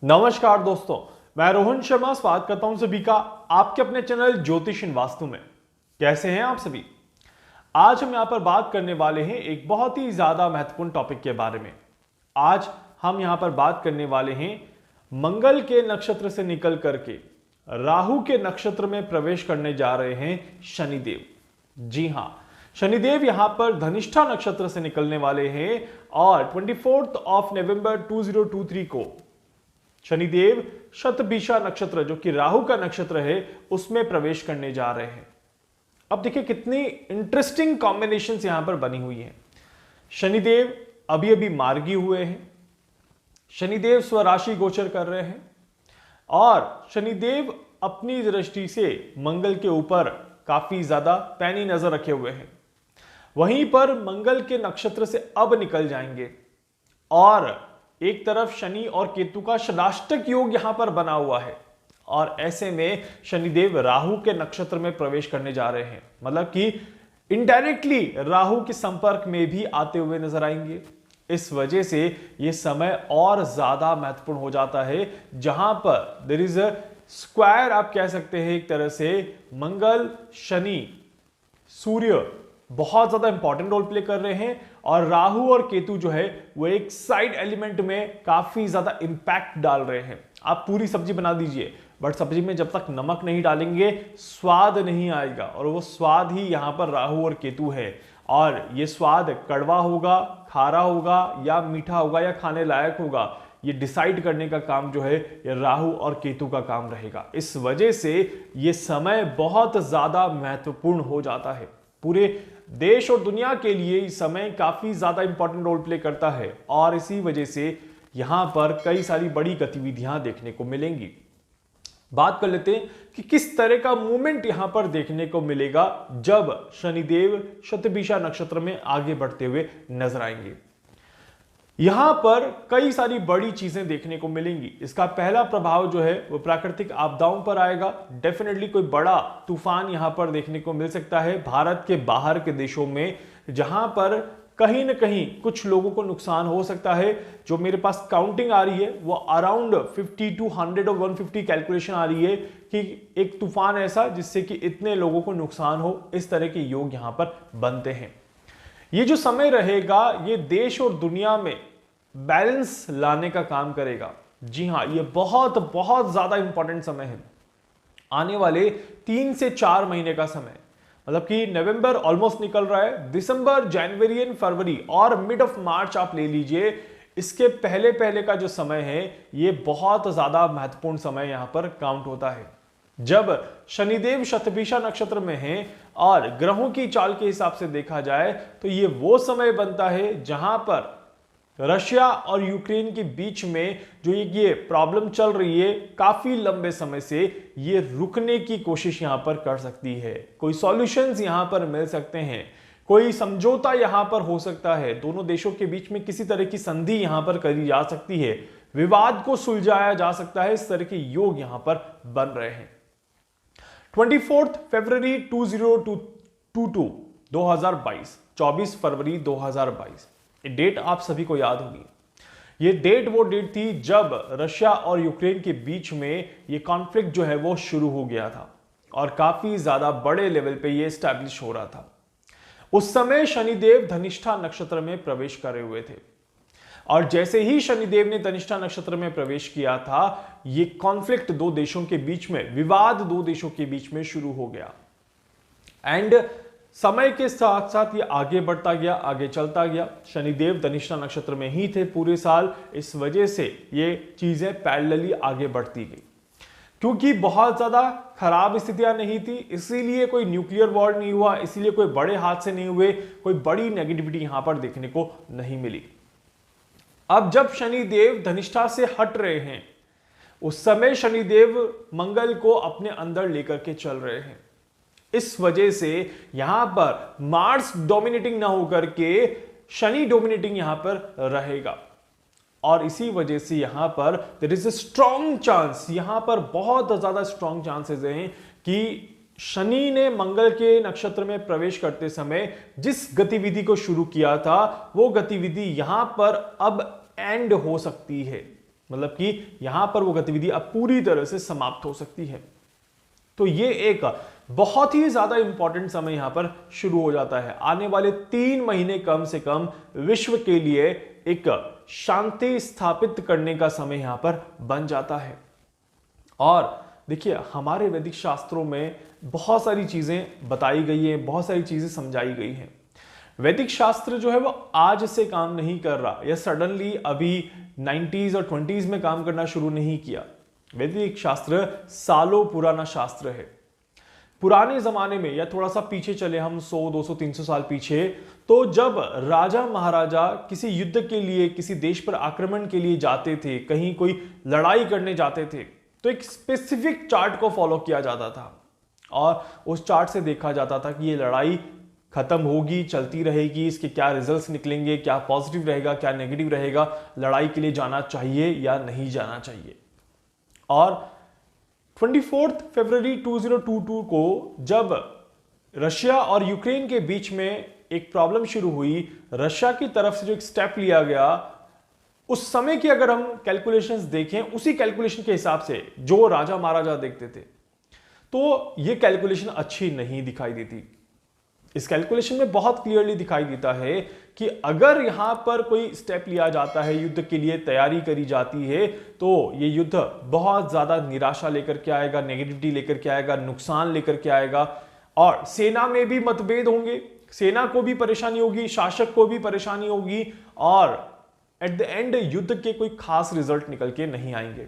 नमस्कार दोस्तों, मैं रोहन शर्मा स्वागत करता हूं सभी का आपके अपने चैनल ज्योतिष इन वास्तु में। कैसे हैं आप सभी? आज हम यहां पर बात करने वाले हैं एक बहुत ही ज्यादा महत्वपूर्ण टॉपिक के बारे में। आज हम यहां पर बात करने वाले हैं मंगल के नक्षत्र से निकल करके राहु के नक्षत्र में प्रवेश करने जा रहे हैं शनिदेव। जी हां, शनिदेव यहां पर धनिष्ठा नक्षत्र से निकलने वाले हैं और 24 नवंबर 2023 को शनिदेव शतभिषा नक्षत्र जो कि राहु का नक्षत्र है उसमें प्रवेश करने जा रहे हैं। अब देखिए कितनी इंटरेस्टिंग कॉम्बिनेशंस यहां पर बनी हुई हैं। शनिदेव अभी अभी मार्गी हुए हैं, शनिदेव स्वराशि गोचर कर रहे हैं और शनिदेव अपनी दृष्टि से मंगल के ऊपर काफी ज्यादा पैनी नजर रखे हुए हैं। वहीं पर मंगल के नक्षत्र से अब निकल जाएंगे और एक तरफ शनि और केतु का षडाष्टक योग यहां पर बना हुआ है और ऐसे में शनिदेव राहु के नक्षत्र में प्रवेश करने जा रहे हैं। मतलब कि इनडायरेक्टली राहु के संपर्क में भी आते हुए नजर आएंगे। इस वजह से यह समय और ज्यादा महत्वपूर्ण हो जाता है, जहां पर देयर इज अ स्क्वायर, आप कह सकते हैं एक तरह से मंगल शनि सूर्य बहुत ज्यादा इंपॉर्टेंट रोल प्ले कर रहे हैं और राहु और केतु जो है वो एक साइड एलिमेंट में काफी ज्यादा इंपैक्ट डाल रहे हैं। आप पूरी सब्जी बना दीजिए बट सब्जी में जब तक नमक नहीं डालेंगे स्वाद नहीं आएगा और वो स्वाद ही यहां पर राहु और केतु है। और ये स्वाद कड़वा होगा, खारा होगा या मीठा होगा या खाने लायक होगा, ये डिसाइड करने का काम जो है ये राहु और केतु का काम रहेगा। इस वजह से ये समय बहुत ज्यादा महत्वपूर्ण हो जाता है। पूरे देश और दुनिया के लिए इस समय काफी ज्यादा इंपॉर्टेंट रोल प्ले करता है और इसी वजह से यहां पर कई सारी बड़ी गतिविधियां देखने को मिलेंगी। बात कर लेते हैं कि किस तरह का मूवमेंट यहां पर देखने को मिलेगा जब शनिदेव शतभिषा नक्षत्र में आगे बढ़ते हुए नजर आएंगे। यहां पर कई सारी बड़ी चीजें देखने को मिलेंगी। इसका पहला प्रभाव जो है वो प्राकृतिक आपदाओं पर आएगा। डेफिनेटली कोई बड़ा तूफान यहां पर देखने को मिल सकता है भारत के बाहर के देशों में, जहां पर कहीं ना कहीं कुछ लोगों को नुकसान हो सकता है। जो मेरे पास काउंटिंग आ रही है वो अराउंड 50 to 100 और 150 कैलकुलेशन आ रही है कि एक तूफान ऐसा जिससे कि इतने लोगों को नुकसान हो, इस तरह के योग यहां पर बनते हैं। ये जो समय रहेगा ये देश और दुनिया में बैलेंस लाने का काम करेगा। जी हां, ये बहुत बहुत ज्यादा इंपॉर्टेंट समय है। आने वाले 3 से 4 महीने का समय, मतलब कि नवंबर ऑलमोस्ट निकल रहा है, दिसंबर, जनवरी एंड फरवरी और मिड ऑफ मार्च आप ले लीजिए, इसके पहले पहले का जो समय है ये बहुत ज्यादा महत्वपूर्ण समय यहां पर काउंट होता है। जब शनिदेव शतभिषा नक्षत्र में हैं और ग्रहों की चाल के हिसाब से देखा जाए तो ये वो समय बनता है जहां पर रशिया और यूक्रेन के बीच में जो ये प्रॉब्लम चल रही है काफी लंबे समय से, ये रुकने की कोशिश यहां पर कर सकती है। कोई सॉल्यूशंस यहां पर मिल सकते हैं, कोई समझौता यहां पर हो सकता है, दोनों देशों के बीच में किसी तरह की संधि यहां पर करी जा सकती है, विवाद को सुलझाया जा सकता है। इस तरह के योग यहां पर बन रहे हैं। 24 फरवरी 2022, 24 फरवरी 2022, ये डेट आप सभी को याद होगी। ये डेट वो डेट थी जब रशिया और यूक्रेन के बीच में ये कॉन्फ्लिक्ट जो है वो शुरू हो गया था और काफी ज्यादा बड़े लेवल पे ये एस्टैब्लिश हो रहा था। उस समय शनिदेव धनिष्ठा नक्षत्र में प्रवेश करे हुए थे और जैसे ही शनिदेव ने धनिष्ठा नक्षत्र में प्रवेश किया था ये कॉन्फ्लिक्ट दो देशों के बीच में, विवाद दो देशों के बीच में शुरू हो गया। एंड समय के साथ साथ ये आगे बढ़ता गया, आगे चलता गया। शनिदेव धनिष्ठा नक्षत्र में ही थे पूरे साल, इस वजह से ये चीजें पैरेलली आगे बढ़ती गई। क्योंकि बहुत ज्यादा खराब स्थितियां नहीं थी, इसीलिए कोई न्यूक्लियर वॉर नहीं हुआ, इसीलिए कोई बड़े हादसे नहीं हुए, कोई बड़ी नेगेटिविटी यहां पर देखने को नहीं मिली। अब जब शनिदेव धनिष्ठा से हट रहे हैं उस समय शनिदेव मंगल को अपने अंदर लेकर के चल रहे हैं। इस वजह से यहां पर मार्स डोमिनेटिंग ना होकर के शनि डोमिनेटिंग यहां पर रहेगा और इसी वजह से यहां पर there is a strong chance, यहां पर बहुत ज्यादा स्ट्रॉन्ग चांसेस हैं कि शनि ने मंगल के नक्षत्र में प्रवेश करते समय जिस गतिविधि को शुरू किया था वो गतिविधि यहां पर अब एंड हो सकती है। मतलब कि यहां पर वो गतिविधि अब पूरी तरह से समाप्त हो सकती है। तो ये एक बहुत ही ज्यादा इंपॉर्टेंट समय यहां पर शुरू हो जाता है। आने वाले 3 महीने कम से कम विश्व के लिए एक शांति स्थापित करने का समय यहां पर बन जाता है। और देखिए, हमारे वैदिक शास्त्रों में बहुत सारी चीजें बताई गई हैं, बहुत सारी चीजें समझाई गई हैं। वैदिक शास्त्र जो है वो आज से काम नहीं कर रहा या सडनली अभी 90s और 20s में काम करना शुरू नहीं किया। वैदिक शास्त्र सालों पुराना शास्त्र है। पुराने जमाने में या थोड़ा सा पीछे चले हम 100, 200, 300 साल पीछे, तो जब राजा महाराजा किसी युद्ध के लिए, किसी देश पर आक्रमण के लिए जाते थे, कहीं कोई लड़ाई करने जाते थे, तो एक स्पेसिफिक चार्ट को फॉलो किया जाता था और उस चार्ट से देखा जाता था कि ये लड़ाई खत्म होगी, चलती रहेगी, इसके क्या रिजल्ट्स निकलेंगे, क्या पॉजिटिव रहेगा, क्या नेगेटिव रहेगा, लड़ाई के लिए जाना चाहिए या नहीं जाना चाहिए। और 24 फरवरी 2022 को जब रशिया और यूक्रेन के बीच में एक प्रॉब्लम शुरू हुई, रशिया की तरफ से जो एक स्टेप लिया गया, उस समय की अगर हम कैलकुलेशंस देखें, उसी कैलकुलेशन के हिसाब से जो राजा महाराजा देखते थे, तो ये कैलकुलेशन अच्छी नहीं दिखाई देती। इस कैलकुलेशन में बहुत क्लियरली दिखाई देता है कि अगर यहां पर कोई स्टेप लिया जाता है, युद्ध के लिए तैयारी करी जाती है, तो ये युद्ध बहुत ज्यादा निराशा लेकर के आएगा, नेगेटिविटी लेकर के आएगा, नुकसान लेकर के आएगा। और सेना में भी मतभेद होंगे, सेना को भी परेशानी होगी, शासक को भी परेशानी होगी, और एट द एंड युद्ध के कोई खास रिजल्ट निकल के नहीं आएंगे।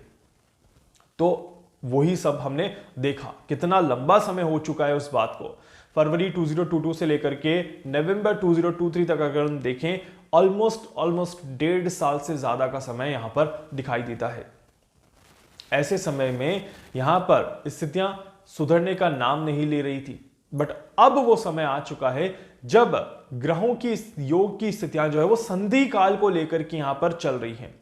तो वही सब हमने देखा। कितना लंबा समय हो चुका है उस बात को। फरवरी 2022 से लेकर के नवंबर 2023 तक अगर हम देखें, ऑलमोस्ट 1.5 साल से ज्यादा का समय यहां पर दिखाई देता है। ऐसे समय में यहां पर स्थितियां सुधरने का नाम नहीं ले रही थी, बट अब वो समय आ चुका है जब ग्रहों की योग की स्थितियां जो है वो संधि काल को लेकर के यहां पर चल रही हैं।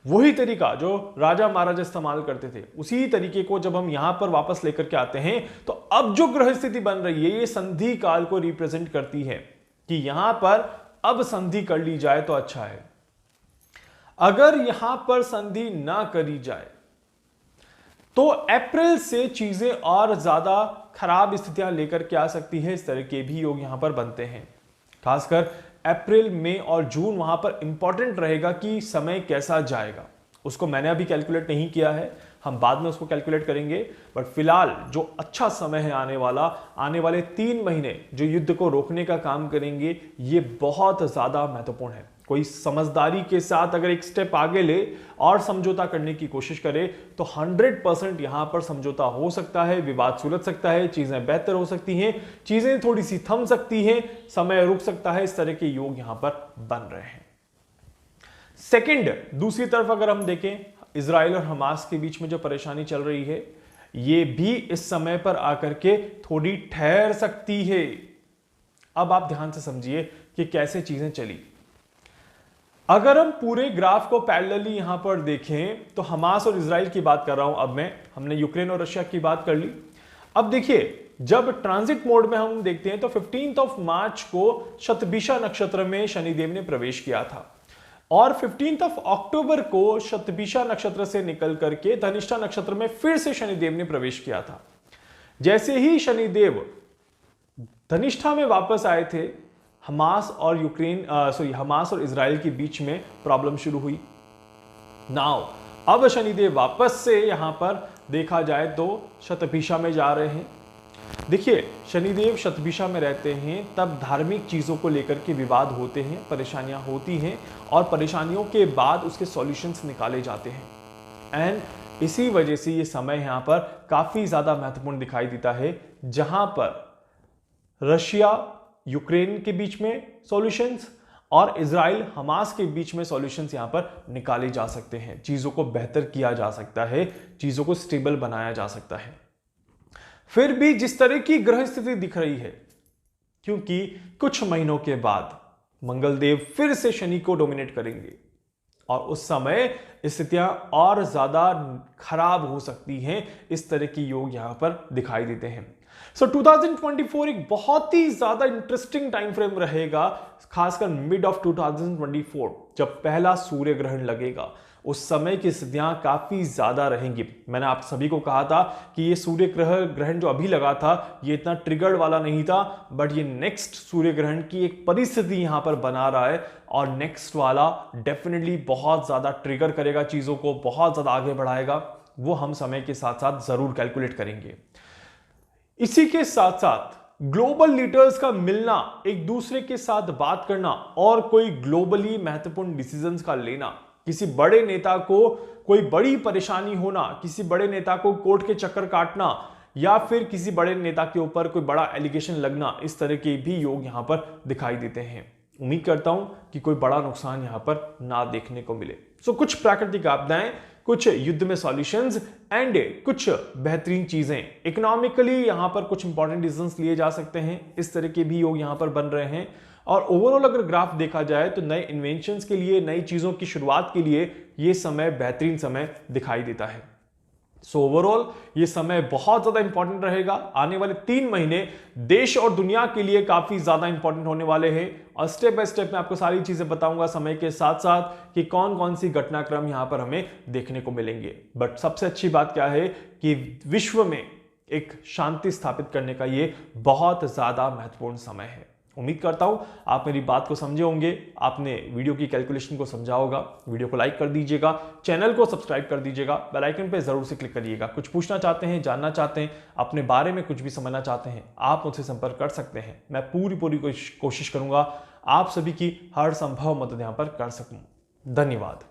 वही तरीका जो राजा महाराजा इस्तेमाल करते थे, उसी तरीके को जब हम यहां पर वापस लेकर के आते हैं, तो अब जो ग्रह स्थिति बन रही है ये संधि काल को रिप्रेजेंट करती है कि यहां पर अब संधि कर ली जाए तो अच्छा है। अगर यहां पर संधि ना करी जाए तो अप्रैल से चीजें और ज्यादा खराब स्थितियां लेकर के आ सकती है। इस तरह के भी योग यहां पर बनते हैं। खासकर अप्रैल, मई और जून वहां पर इंपॉर्टेंट रहेगा कि समय कैसा जाएगा। उसको मैंने अभी कैलकुलेट नहीं किया है, हम बाद में उसको कैलकुलेट करेंगे। बट फिलहाल जो अच्छा समय है आने वाले 3 महीने जो युद्ध को रोकने का काम करेंगे, ये बहुत ज्यादा महत्वपूर्ण है। कोई समझदारी के साथ अगर एक स्टेप आगे ले और समझौता करने की कोशिश करे तो 100% यहां पर समझौता हो सकता है, विवाद सुलझ सकता है, चीजें बेहतर हो सकती हैं, चीजें थोड़ी सी थम सकती हैं, समय रुक सकता है। इस तरह के योग यहां पर बन रहे हैं। सेकंड, दूसरी तरफ अगर हम देखें, इजराइल और हमास के बीच में जो परेशानी चल रही है, ये भी इस समय पर आकर के थोड़ी ठहर सकती है। अब आप ध्यान से समझिए कि कैसे चीजें चली। अगर हम पूरे ग्राफ को पैरेलली यहां पर देखें तो हमास और इजराइल की बात कर रहा हूं अब मैं, हमने यूक्रेन और रशिया की बात कर ली। अब देखिए, जब ट्रांजिट मोड में हम देखते हैं तो 15 मार्च को शतभिषा नक्षत्र में शनिदेव ने प्रवेश किया था और 15 अक्टूबर को शतभिषा नक्षत्र से निकल करके धनिष्ठा नक्षत्र में फिर से शनिदेव ने प्रवेश किया था। जैसे ही शनिदेव धनिष्ठा में वापस आए थे, हमास और इजराइल के बीच में प्रॉब्लम शुरू हुई। नाउ अब शनिदेव वापस से यहां पर देखा जाए तो शतभिषा में जा रहे हैं। देखिए, शनिदेव शतभिषा में रहते हैं तब धार्मिक चीजों को लेकर के विवाद होते हैं, परेशानियां होती हैं और परेशानियों के बाद उसके सॉल्यूशंस निकाले जाते हैं। एंड इसी वजह से ये समय यहां पर काफी ज्यादा महत्वपूर्ण दिखाई देता है, जहां पर रशिया यूक्रेन के बीच में सॉल्यूशंस और इजराइल हमास के बीच में सॉल्यूशंस यहां पर निकाले जा सकते हैं। चीजों को बेहतर किया जा सकता है, चीजों को स्टेबल बनाया जा सकता है। फिर भी जिस तरह की ग्रह स्थिति दिख रही है, क्योंकि कुछ महीनों के बाद मंगलदेव फिर से शनि को डोमिनेट करेंगे और उस समय स्थितियां और ज्यादा खराब हो सकती हैं। इस तरह की योग यहां पर दिखाई देते हैं। 2024 एक बहुत ही ज्यादा इंटरेस्टिंग टाइम फ्रेम रहेगा, खासकर मिड ऑफ 2024 जब पहला सूर्य ग्रहण लगेगा। उस समय की स्थितियां काफी ज्यादा रहेंगी। मैंने आप सभी को कहा था कि ये सूर्य ग्रहण जो अभी लगा था ये इतना ट्रिगर्ड वाला नहीं था, बट ये नेक्स्ट सूर्य ग्रहण की एक परिस्थिति यहां पर बना रहा है और नेक्स्ट वाला डेफिनेटली बहुत ज्यादा ट्रिगर करेगा, चीजों को बहुत ज्यादा आगे बढ़ाएगा। वो हम समय के साथ साथ जरूर कैलकुलेट करेंगे। इसी के साथ साथ ग्लोबल लीडर्स का मिलना, एक दूसरे के साथ बात करना और कोई ग्लोबली महत्वपूर्ण डिसीजंस का लेना, किसी बड़े नेता को कोई बड़ी परेशानी होना, किसी बड़े नेता को कोर्ट के चक्कर काटना या फिर किसी बड़े नेता के ऊपर कोई बड़ा एलिगेशन लगना, इस तरह के भी योग यहां पर दिखाई देते हैं। उम्मीद करता हूं कि कोई बड़ा नुकसान यहां पर ना देखने को मिले। कुछ प्राकृतिक आपदाएं, कुछ युद्ध में सॉल्यूशंस एंड कुछ बेहतरीन चीजें, इकोनॉमिकली यहां पर कुछ इंपॉर्टेंट डिसीजंस लिए जा सकते हैं, इस तरह के भी योग यहां पर बन रहे हैं। और ओवरऑल अगर ग्राफ देखा जाए तो नए इन्वेंशंस के लिए, नई चीजों की शुरुआत के लिए यह समय बेहतरीन समय दिखाई देता है। ओवरऑल ये समय बहुत ज्यादा इंपॉर्टेंट रहेगा। आने वाले 3 महीने देश और दुनिया के लिए काफी ज्यादा इंपॉर्टेंट होने वाले हैं और स्टेप बाय स्टेप मैं आपको सारी चीजें बताऊंगा समय के साथ साथ कि कौन कौन सी घटनाक्रम यहां पर हमें देखने को मिलेंगे। बट सबसे अच्छी बात क्या है कि विश्व में एक शांति स्थापित करने का ये बहुत ज्यादा महत्वपूर्ण समय है। उम्मीद करता हूं आप मेरी बात को समझे होंगे, आपने वीडियो की कैलकुलेशन को समझा होगा। वीडियो को लाइक कर दीजिएगा, चैनल को सब्सक्राइब कर दीजिएगा, बेल आइकन पे जरूर से क्लिक करिएगा। कुछ पूछना चाहते हैं, जानना चाहते हैं, अपने बारे में कुछ भी समझना चाहते हैं, आप मुझसे संपर्क कर सकते हैं। मैं पूरी कोशिश करूंगा आप सभी की हर संभव मदद यहां पर कर सकूं। धन्यवाद।